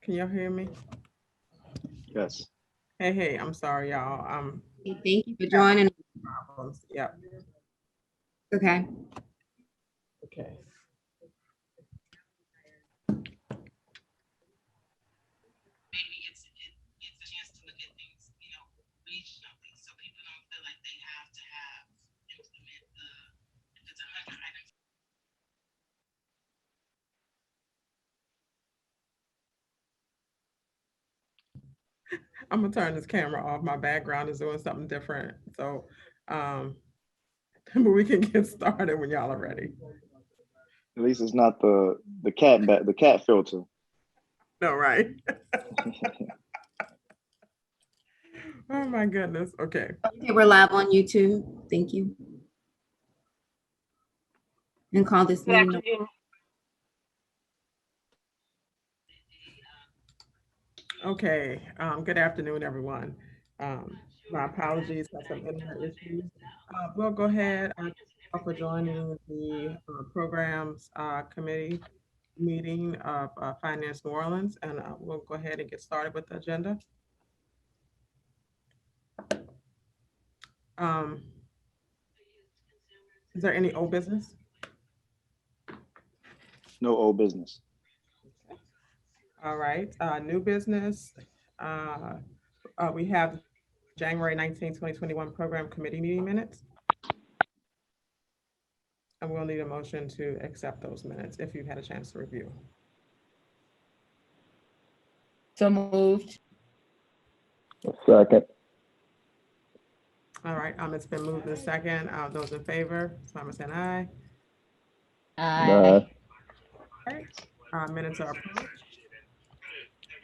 Can y'all hear me? Yes. Hey, I'm sorry, y'all. Thank you for Having joining. problems. Yep. Okay. Okay. I'm gonna turn this camera off. My background is doing something different. So, but we can get started when y'all are ready. At least it's not the cat filter. No, right? Oh my goodness. Okay. Okay, we're live on YouTube. Thank you. And call this Good meeting. afternoon. Okay. Good afternoon, everyone. My apologies for some internet issues. We'll go ahead. Thank you all for joining the programs committee meeting of Finance New Orleans, and we'll go ahead and get started with the agenda. Um, is there any old business? No old business. All right, new business. We have January 19, 2021 program committee meeting minutes. And we'll need a motion to accept those minutes if you've had a chance to review. So moved. Second. All right, it's been moved in second. Those in favor, Simon saying aye. Aye. All right, minutes are approved.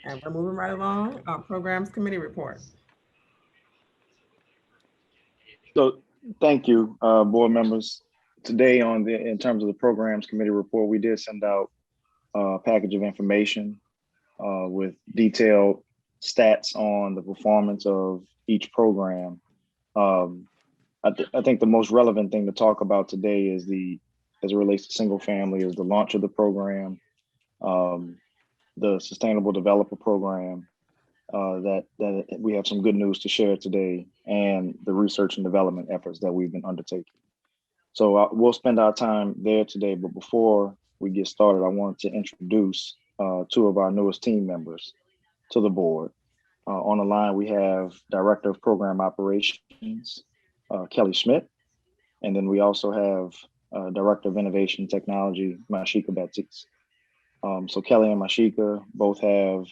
And we're moving right along. Programs committee report. So thank you, board members. Today in terms of the programs committee report, we did send out a package of information with detailed stats on the performance of each program. I think the most relevant thing to talk about today is as it relates to single family, is the launch of the program, the Sustainable Developer Program, that we have some good news to share today, and the research and development efforts that we've been undertaking. So we'll spend our time there today, but before we get started, I want to introduce two of our newest team members to the board. On the line, we have Director of Program Operations, Kelly Schmidt, and then we also have Director of Innovation Technology, Mashika Baptiste. So Kelly and Mashika both have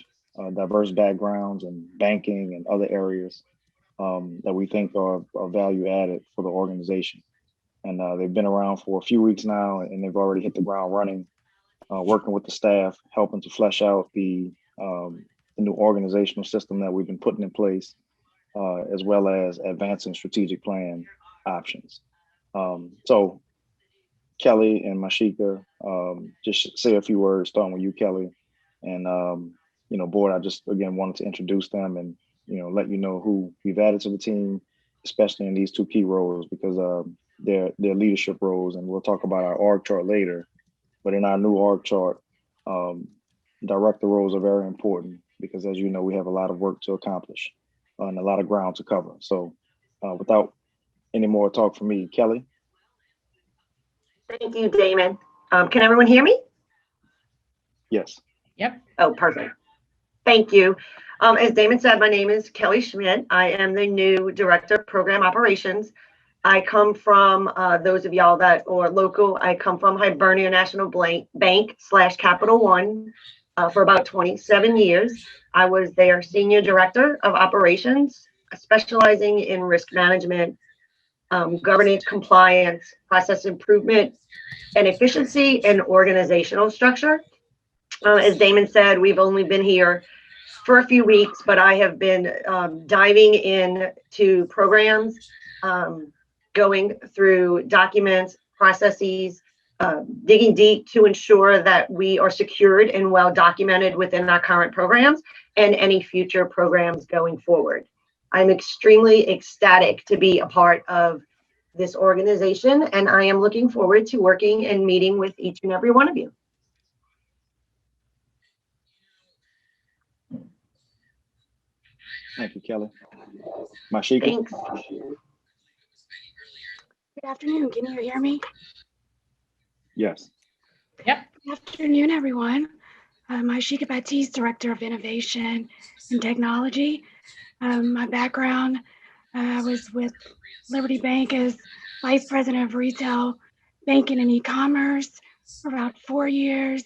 diverse backgrounds in banking and other areas that we think are value added for the organization. And they've been around for a few weeks now, and they've already hit the ground running, working with the staff, helping to flesh out the new organizational system that we've been putting in place, as well as advancing strategic plan options. So Kelly and Mashika, just say a few words, starting with you, Kelly. And, board, I just, again, wanted to introduce them and, let you know who we've added to the team, especially in these two key roles, because they're leadership roles. And we'll talk about our org chart later. But in our new org chart, director roles are very important because, as you know, we have a lot of work to accomplish and a lot of ground to cover. So without any more talk from me, Kelly. Thank you, Damon. Can everyone hear me? Yes. Yep. Oh, perfect. Thank you. As Damon said, my name is Kelly Schmidt. I am the new Director of Program Operations. I come from, those of y'all that are local, I come from Hibernia National Bank / Capital One for about 27 years. I was their Senior Director of Operations, specializing in risk management, governance, compliance, process improvement, and efficiency and organizational structure. As Damon said, we've only been here for a few weeks, but I have been diving into programs, going through documents, processes, digging deep to ensure that we are secured and well documented within our current programs and any future programs going forward. I'm extremely ecstatic to be a part of this organization, and I am looking forward to working and meeting with each and every one of you. Thank you, Kelly. Mashika? Thanks. Good afternoon. Can you hear me? Yes. Yep. Good afternoon, everyone. I'm Ashika Baptiste, Director of Innovation and Technology. My background, I was with Liberty Bank as Vice President of Retail Banking and E-commerce for about 4 years.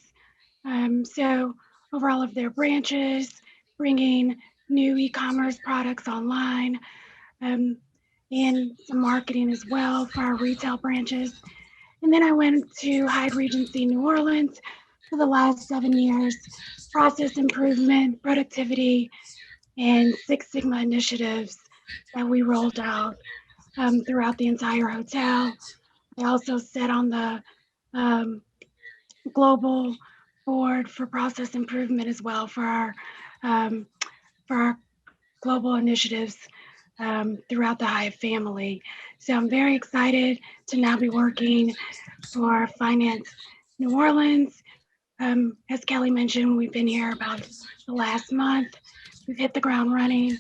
So over all of their branches, bringing new e-commerce products online, and some marketing as well for our retail branches. And then I went to Hyde Regency, New Orleans for the last 7 years, process improvement, productivity, and Six Sigma initiatives that we rolled out throughout the entire hotel. I also sat on the global board for process improvement as well um, for our global initiatives throughout the Hive family. So I'm very excited to now be working for Finance New Orleans. As Kelly mentioned, we've been here about the last month. We've hit the ground running.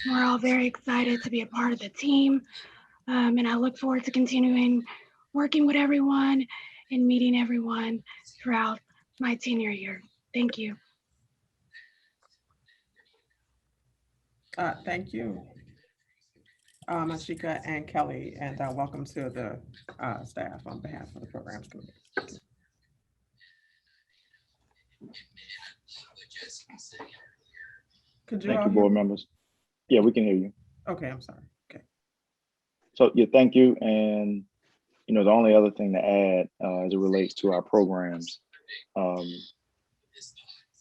We're all very excited to be a part of the team. And I look forward to continuing working with everyone and meeting everyone throughout my tenure here. Thank you. Thank you, Ashika and Kelly, and welcome to the staff on behalf of the programs committee. Could you Thank all you, hear board me? members. Yeah, we can hear you. Okay, I'm sorry. Okay. So yeah, thank you. And the only other thing to add as it relates to our programs,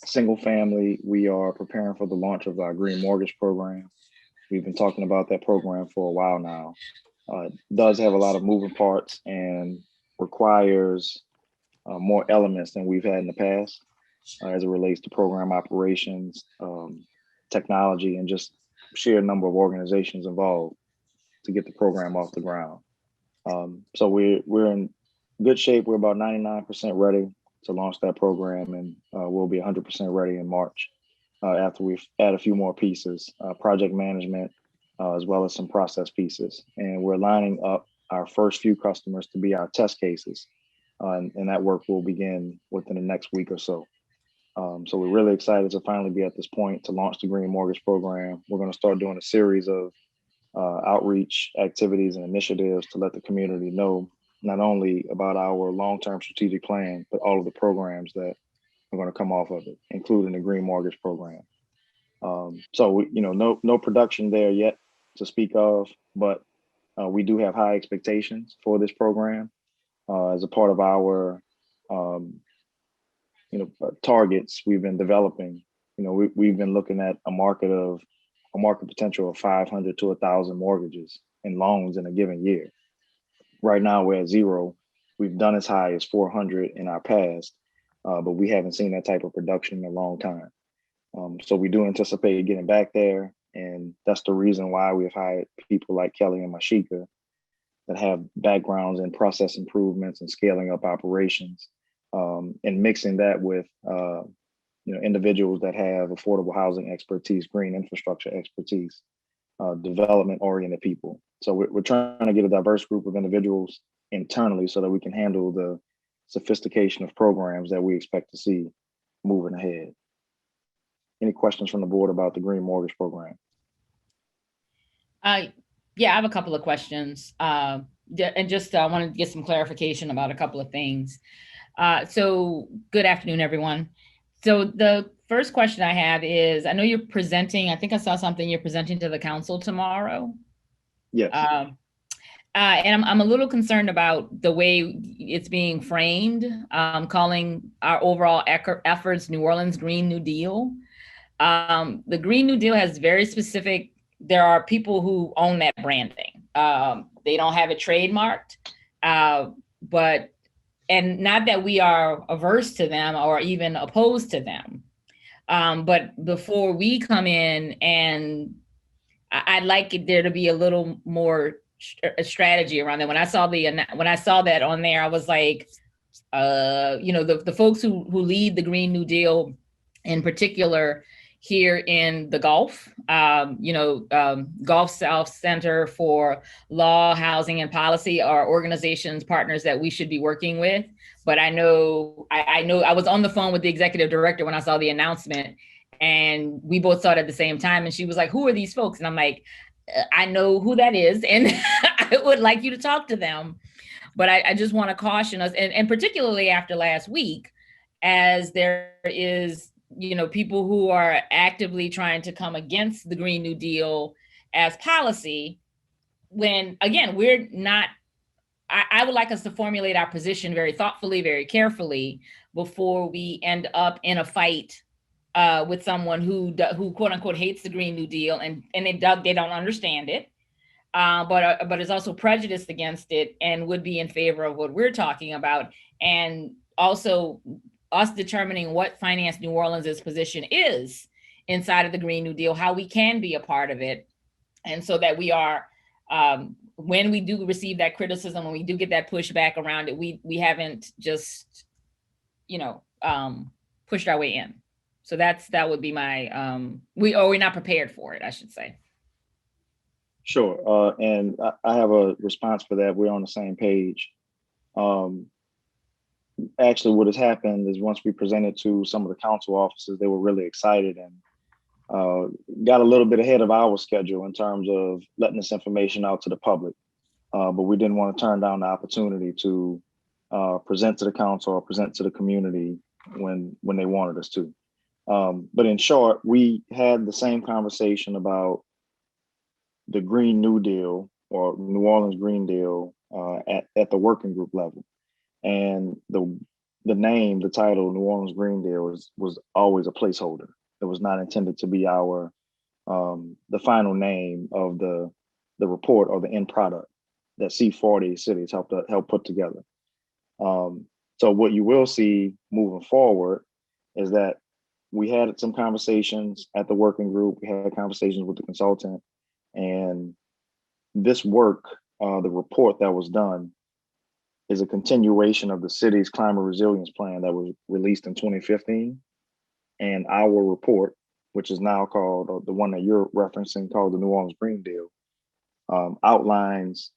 single family, we are preparing for the launch of our green mortgage program. We've been talking about that program for a while now. It does have a lot of moving parts and requires more elements than we've had in the past as it relates to program operations, technology, and just sheer number of organizations involved to get the program off the ground. So we're in good shape. We're about 99% ready to launch that program, and we'll be 100% ready in March after we add a few more pieces, project management, as well as some process pieces. And we're lining up our first few customers to be our test cases. And that work will begin within the next week or so. So we're really excited to finally be at this point to launch the Green Mortgage Program. We're going to start doing a series of outreach activities and initiatives to let the community know not only about our long-term strategic plan, but all of the programs that are going to come off of it, including the Green Mortgage Program. So no production there yet to speak of, but we do have high expectations for this program as a part of our targets we've been developing. We've been looking at a market potential of 500 to 1,000 mortgages and loans in a given year. Right now we're at 0. We've done as high as 400 in our past, but we haven't seen that type of production in a long time. So we do anticipate getting back there, and that's the reason why we've hired people like Kelly and Mashika that have backgrounds in process improvements and scaling up operations, and mixing that with individuals that have affordable housing expertise, green infrastructure expertise, development-oriented people. So we're trying to get a diverse group of individuals internally so that we can handle the sophistication of programs that we expect to see moving ahead. Any questions from the board about the Green Mortgage Program? Yeah, I have a couple of questions. And just I wanted to get some clarification about a couple of things. So good afternoon, everyone. So the first question I have is, I know you're presenting, I think I saw something you're presenting to the council tomorrow. Yes. And I'm a little concerned about the way it's being framed, calling our overall efforts New Orleans Green New Deal. The Green New Deal has very specific, there are people who own that branding. They don't have it trademarked, and not that we are averse to them or even opposed to them. But before we come in, and I'd like there to be a little more strategy around that. When I saw that on there, I was like, the folks who lead the Green New Deal in particular here in the Gulf, Gulf South Center for Law, Housing, and Policy are organizations, partners that we should be working with. But I know I was on the phone with the executive director when I saw the announcement, and we both saw it at the same time. And she was like, "Who are these folks?" And I'm like, "I know who that is, and I would like you to talk to them." But I just want to caution us, and particularly after last week, as there is, people who are actively trying to come against the Green New Deal as policy, when, again, we're not, I would like us to formulate our position very thoughtfully, very carefully, before we end up in a fight with someone who quote unquote hates the Green New Deal, and they don't understand it. But is also prejudiced against it and would be in favor of what we're talking about. And also us determining what Finance New Orleans' position is inside of the Green New Deal, how we can be a part of it. And so that we are, when we do receive that criticism, when we do get that pushback around it, we haven't just, pushed our way in. So that would be my, we're not prepared for it, I should say. Sure. And I have a response for that. We're on the same page. Actually, what has happened is once we presented to some of the council officers, they were really excited and got a little bit ahead of our schedule in terms of letting this information out to the public. But we didn't want to turn down the opportunity to present to the council or present to the community when they wanted us to. But in short, we had the same conversation about the Green New Deal or New Orleans Green Deal at the working group level. And the name, the title, New Orleans Green Deal was always a placeholder. It was not intended to be our the final name of the report or the end product that C40 cities helped put together. So what you will see moving forward is that we had some conversations at the working group. We had conversations with the consultant, and this work, the report that was done, is a continuation of the city's climate resilience plan that was released in 2015. And our report, which is now called, the one that you're referencing, called the New Orleans Green Deal, outlines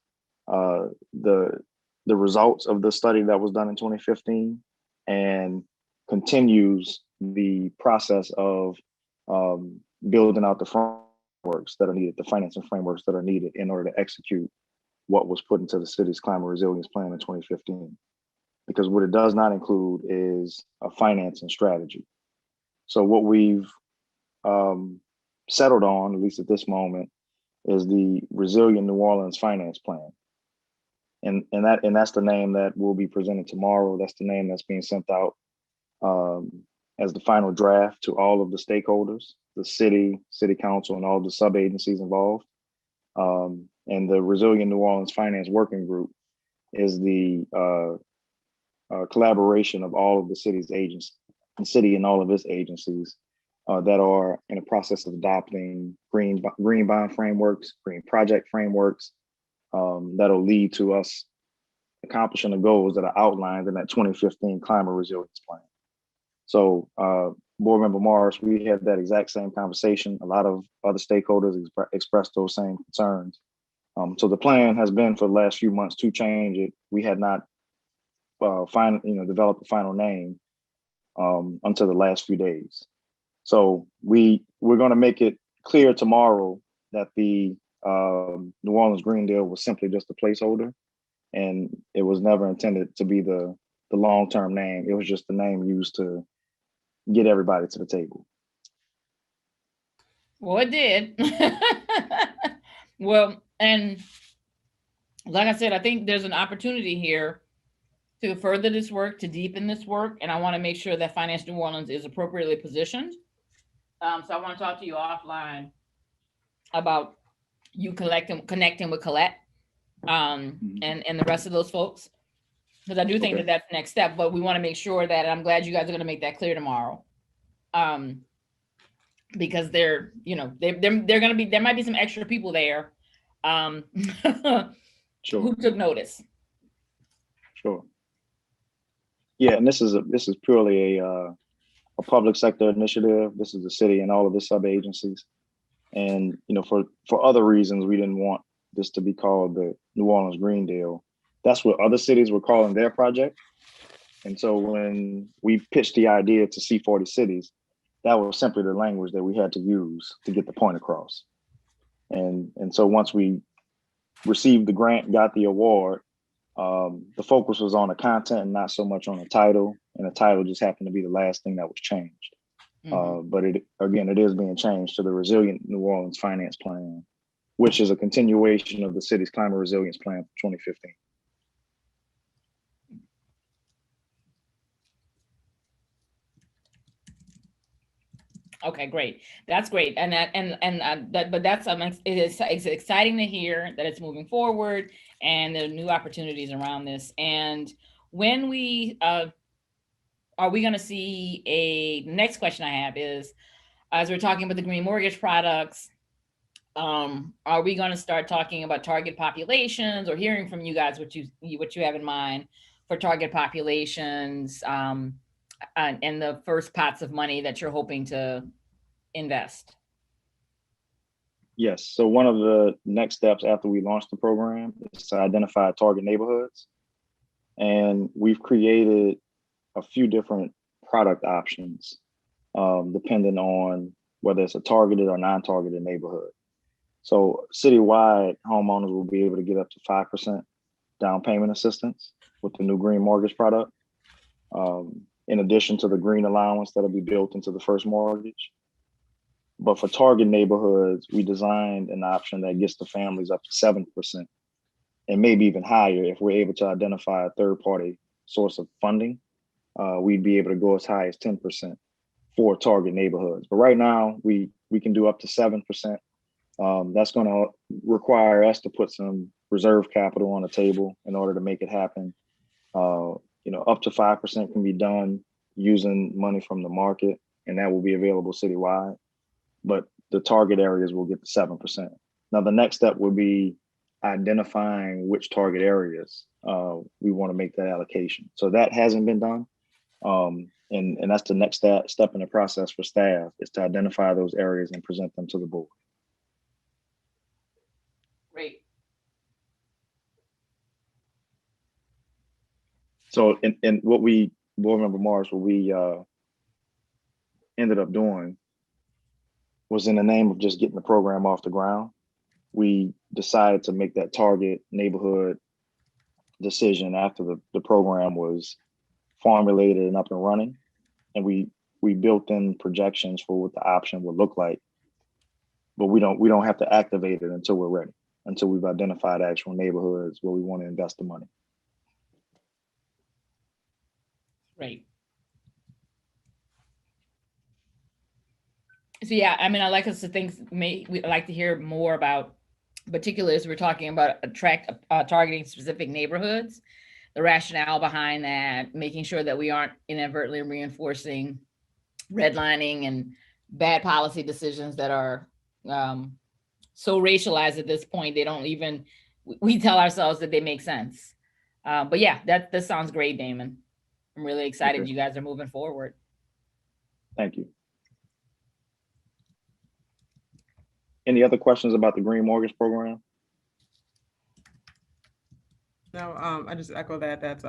the results of the study that was done in 2015 and continues the process of building out the frameworks that are needed, the financing frameworks that are needed in order to execute what was put into the city's climate resilience plan in 2015. Because what it does not include is a financing strategy. So what we've settled on, at least at this moment, is the Resilient New Orleans Finance Plan. And that's the name that will be presented tomorrow. That's the name that's being sent out as the final draft to all of the stakeholders, the city council, and all the sub-agencies involved. And the Resilient New Orleans Finance Working Group is the collaboration of all of the city's agents, the city and all of its agencies that are in the process of adopting green bond frameworks, green project frameworks that'll lead to us accomplishing the goals that are outlined in that 2015 climate resilience plan. So Board Member Morris, we had that exact same conversation. A lot of other stakeholders expressed those same concerns. So the plan has been for the last few months to change it. We had not developed the final name until the last few days. So we're going to make it clear tomorrow that the New Orleans Green Deal was simply just a placeholder, and it was never intended to be the long-term name. It was just the name used to get everybody to the table. Well, it did. Well, and like I said, I think there's an opportunity here to further this work, to deepen this work, and I want to make sure that Finance New Orleans is appropriately positioned. So I want to talk to you offline about you connecting with Colette and the rest of those folks, because I do think that that's the next step. But we want to make sure that, and I'm glad you guys are going to make that clear tomorrow, because they're going to be, there might be some extra people there Sure. who took notice. Sure. Yeah, and this is purely a a public sector initiative. This is the city and all of the sub agencies. And for other reasons, we didn't want this to be called the New Orleans Green Deal. That's what other cities were calling their project. And so when we pitched the idea to C40 cities, that was simply the language that we had to use to get the point across. And so once we received the grant, got the award, the focus was on the content and not so much on the title. And the title just happened to be the last thing that was changed. But it is being changed to the Resilient New Orleans Finance Plan, which is a continuation of the city's climate resilience plan for 2015. Okay, great. That's great. But that's it's exciting to hear that it's moving forward and there are new opportunities around this. And when we are we going to see the next question I have is, as we're talking about the green mortgage products, are we going to start talking about target populations, or hearing from you guys what you have in mind for target populations, and the first pots of money that you're hoping to invest? Yes. So one of the next steps after we launch the program is to identify target neighborhoods. And we've created a few different product options, depending on whether it's a targeted or non-targeted neighborhood. So citywide, homeowners will be able to get up to 5% down payment assistance with the new green mortgage product, in addition to the green allowance that'll be built into the first mortgage. But for target neighborhoods, we designed an option that gets the families up to 7% and maybe even higher if we're able to identify a third-party source of funding. We'd be able to go as high as 10% for target neighborhoods. But right now, we can do up to 7%. That's going to require us to put some reserve capital on the table in order to make it happen. Up to 5% can be done using money from the market, and that will be available citywide. But the target areas will get the 7%. Now, the next step would be identifying which target areas we want to make that allocation. So that hasn't been done. And that's the next step in the process for staff, is to identify those areas and present them to the board. Great. So, and what we, board member Morris, what we ended up doing was, in the name of just getting the program off the ground, we decided to make that target neighborhood decision after the program was formulated and up and running. And we built in projections for what the option would look like, but we don't have to activate it until we're ready, until we've identified actual neighborhoods where we want to invest the money. Great. So yeah, I mean, I like us to think, we'd like to hear more about, particularly as we're talking about targeting specific neighborhoods, the rationale behind that, making sure that we aren't inadvertently reinforcing redlining and bad policy decisions that are so racialized at this point, they don't even, we tell ourselves that they make sense. But yeah, that sounds great, Damon. I'm really excited you guys are moving forward. Thank you. Any other questions about the green mortgage program? No, I just echo that. That's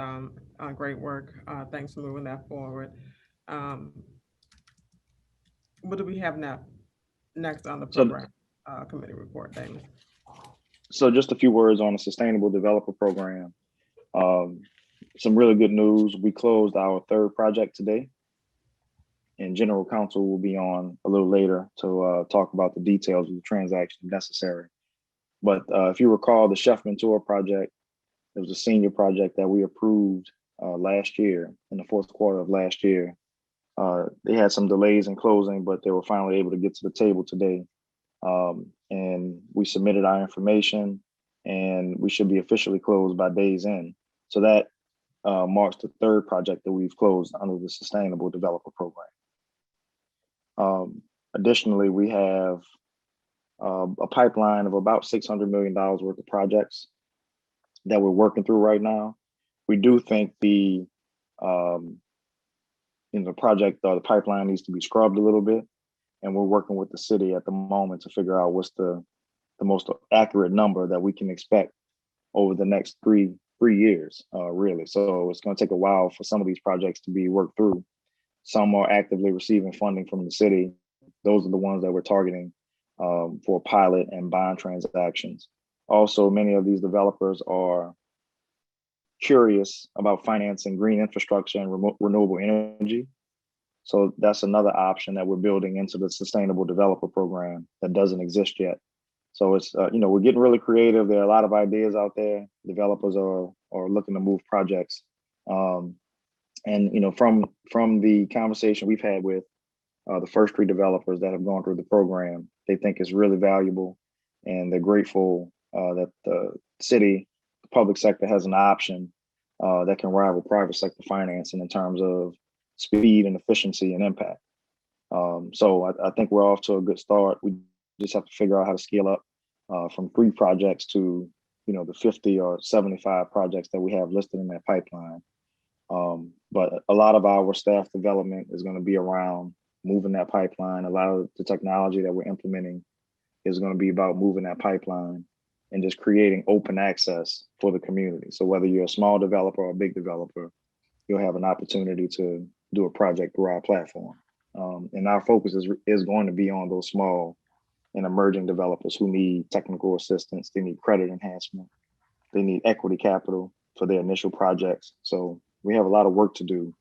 great work. Thanks for moving that forward. What do we have next on the program committee report, Damon? So just a few words on the Sustainable Developer Program. Some really good news. We closed our third project today, and General Counsel will be on a little later to talk about the details of the transaction necessary. But if you recall, the Chef Mentor project, it was a senior project that we approved last year, in the fourth quarter of last year. They had some delays in closing, but they were finally able to get to the table today. And we submitted our information, and we should be officially closed by day's end. So that marks the third project that we've closed under the Sustainable Developer Program. Additionally, we have a pipeline of about $600 million worth of projects that we're working through right now. We do think the the project or the pipeline needs to be scrubbed a little bit. And we're working with the city at the moment to figure out what's the most accurate number that we can expect over the next three years, really. So it's going to take a while for some of these projects to be worked through. Some are actively receiving funding from the city. Those are the ones that we're targeting for pilot and bond transactions. Also, many of these developers are curious about financing green infrastructure and renewable energy. So that's another option that we're building into the sustainable developer program that doesn't exist yet. So it's, we're getting really creative. There are a lot of ideas out there. Developers are looking to move projects. And from the conversation we've had with the first 3 developers that have gone through the program, they think it's really valuable, and they're grateful that the city, the public sector has an option that can rival private sector financing in terms of speed and efficiency and impact. So I think we're off to a good start. We just have to figure out how to scale up from 3 projects to the 50 or 75 projects that we have listed in that pipeline. But a lot of our staff development is going to be around moving that pipeline. A lot of the technology that we're implementing is going to be about moving that pipeline and just creating open access for the community. So whether you're a small developer or a big developer, you'll have an opportunity to do a project through our platform. And our focus is going to be on those small and emerging developers who need technical assistance. They need credit enhancement. They need equity capital for their initial projects. So we have a lot of work to do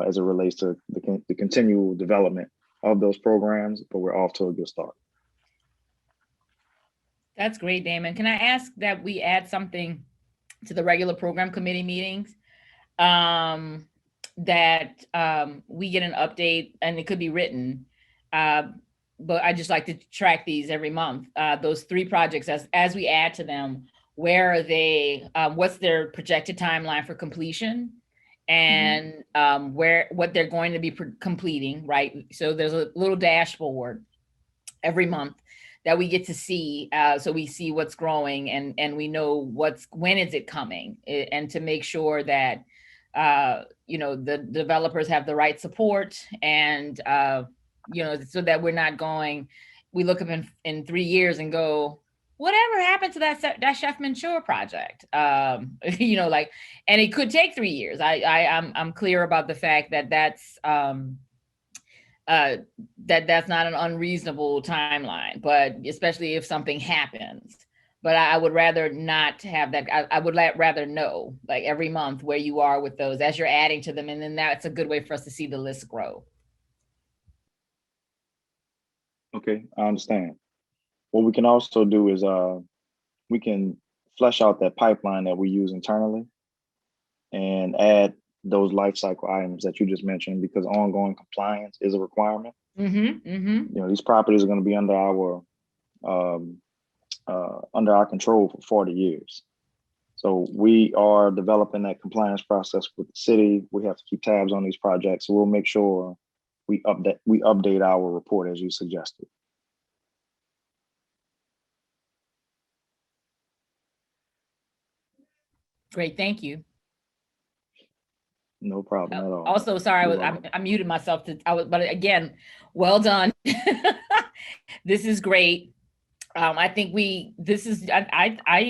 as it relates to the continual development of those programs, but we're off to a good start. That's great, Damon. Can I ask that we add something to the regular program committee meetings? That we get an update, and it could be written, but I just like to track these every month. Those 3 projects, as we add to them, where are they? What's their projected timeline for completion, and what they're going to be completing, right? So there's a little dashboard every month that we get to see, so we see what's growing, and we know when is it coming, and to make sure that the developers have the right support, and so that we're not we look up in 3 years and go, whatever happened to that Chef Mansour project? And it could take 3 years. I'm clear about the fact that that's not an unreasonable timeline, but especially if something happens. But I would rather not have that. I would rather know, like, every month where you are with those as you're adding to them. And then that's a good way for us to see the list grow. Okay, I understand. What we can also do is we can flesh out that pipeline that we use internally and add those life cycle items that you just mentioned, because ongoing compliance is a requirement. These properties are going to be under our control for 40 years. So we are developing that compliance process with the city. We have to keep tabs on these projects. So we'll make sure we update our report as you suggested. Great, thank you. No problem at all. Also, sorry, I muted myself but again, well done. This is great. I think I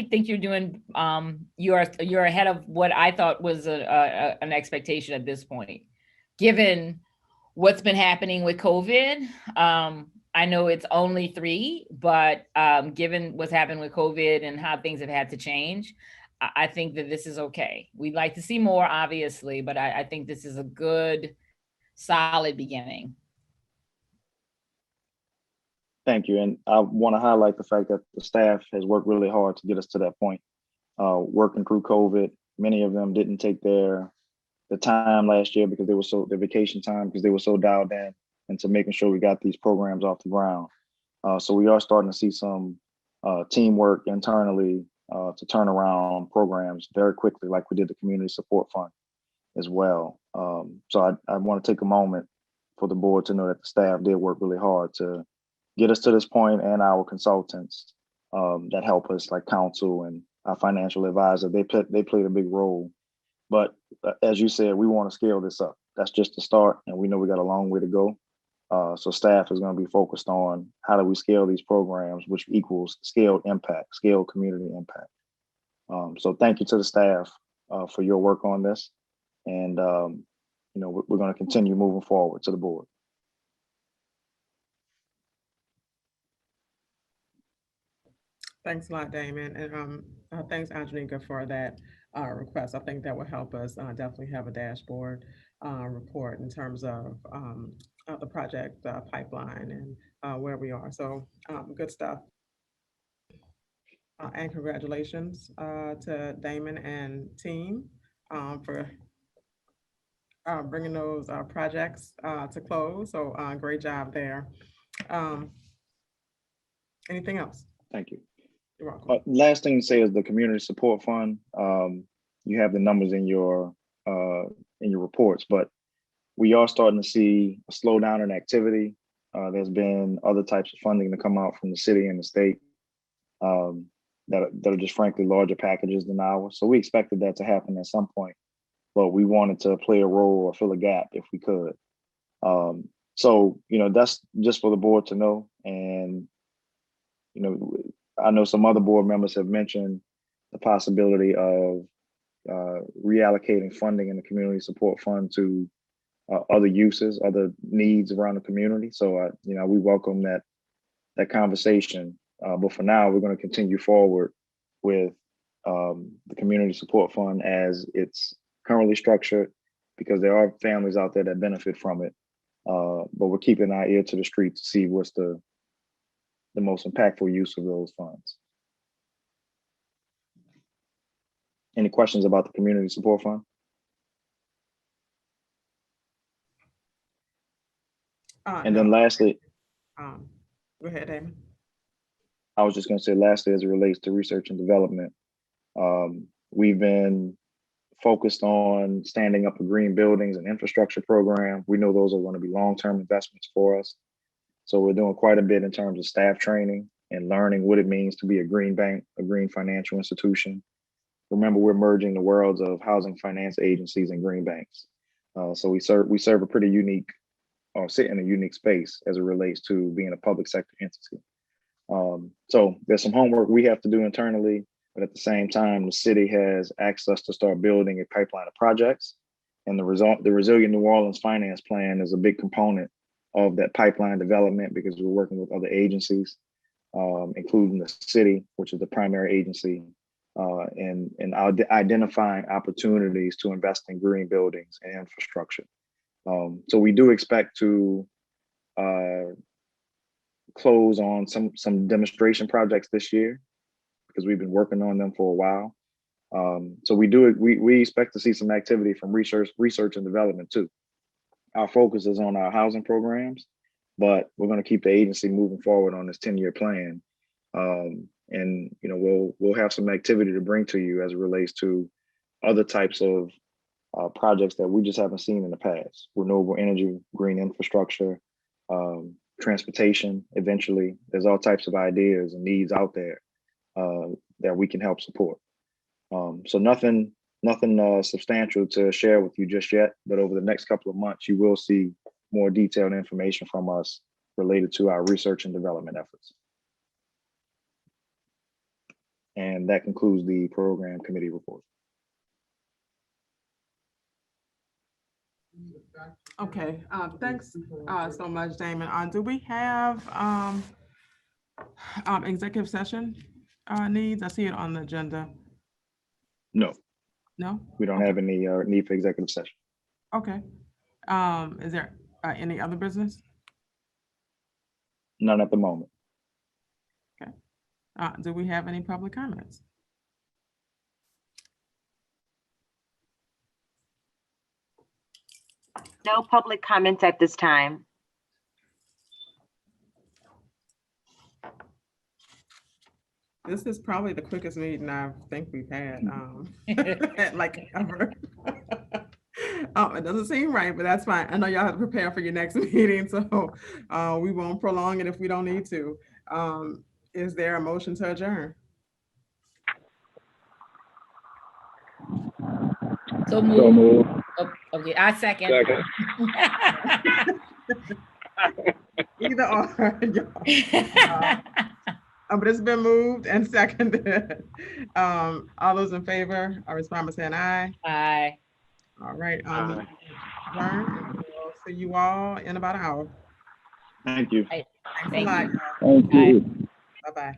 think you're doing, you're ahead of what I thought was an expectation at this point, given what's been happening with COVID. I know it's only 3, but given what's happened with COVID and how things have had to change, I think that this is okay. We'd like to see more, obviously, but I think this is a good, solid beginning. Thank you. And I want to highlight the fact that the staff has worked really hard to get us to that point. Working through COVID, many of them didn't take the time last year because their vacation time, because they were so dialed in into making sure we got these programs off the ground. So we are starting to see some teamwork internally to turn around programs very quickly, like we did the Community Support Fund as well. So I want to take a moment for the board to know that the staff did work really hard to get us to this point, and our consultants that help us, like counsel and our financial advisor, they played a big role. But as you said, we want to scale this up. that's just the start, and we know we got a long way to go. So staff is going to be focused on how do we scale these programs, which equals scaled impact, scaled community impact. So thank you to the staff for your work on this, and we're going to continue moving forward to the board. Thanks a lot, Damon, and thanks, Andrenica, for that request. I think that will help us definitely have a dashboard report in terms of the project pipeline and where we are. So good stuff. And congratulations to Damon and team for bringing those projects to close. So great job there. Anything else? Thank you. You're welcome. Last thing to say is the community support fund. You have the numbers in your reports, but we are starting to see a slowdown in activity. There's been other types of funding to come out from the city and the state that are just frankly larger packages than ours. So we expected that to happen at some point, but we wanted to play a role or fill a gap if we could. So that's just for the board to know. And I know some other board members have mentioned the possibility of reallocating funding in the community support fund to other uses, other needs around the community. So we welcome that conversation. But for now, we're going to continue forward with the community support fund as it's currently structured, because there are families out there that benefit from it. But we're keeping our ear to the street to see what's the most impactful use of those funds. Any questions about the community support fund? And no. then lastly, Go ahead, Damon. I was just going to say lastly, as it relates to research and development, we've been focused on standing up a green buildings and infrastructure program. We know those are going to be long-term investments for us. So we're doing quite a bit in terms of staff training and learning what it means to be a green bank, a green financial institution. Remember, we're merging the worlds of housing finance agencies and green banks. So we serve a pretty unique, or sit in a unique space as it relates to being a public sector entity. So there's some homework we have to do internally, but at the same time, the city has asked us to start building a pipeline of projects. And the Resilient New Orleans Finance Plan is a big component of that pipeline development, because we're working with other agencies, including the city, which is the primary agency, and identifying opportunities to invest in green buildings and infrastructure. So we do expect to close on some demonstration projects this year, because we've been working on them for a while. So we expect to see some activity from research and development too. Our focus is on our housing programs, but we're going to keep the agency moving forward on this 10-year plan. And we'll have some activity to bring to you as it relates to other types of projects that we just haven't seen in the past. Renewable energy, green infrastructure, transportation. Eventually, there's all types of ideas and needs out there that we can help support. So nothing substantial to share with you just yet, but over the next couple of months, you will see more detailed information from us related to our research and development efforts. And that concludes the program committee report. Okay, thanks so much, Damon. Do we have executive session needs? I see it on the agenda. No. No? We don't have any need for executive session. Okay. Is there any other business? None at the moment. Okay. Do we have any public comments? No public comments at this time. This is probably the quickest meeting I think we've had, like ever. It doesn't seem right, but that's fine. I know y'all have to prepare for your next meeting, so we won't prolong it if we don't need to. Is there a motion to adjourn? So moved. Oh, Okay, I second. Second. Either or. y'all. But it's been moved and seconded. All those in favor, I respond by saying aye. Aye. All right, Aye. adjourned. We'll see you all in about an hour. Thank you. Thanks a Thank lot, you. y'all. Thank you. Bye-bye.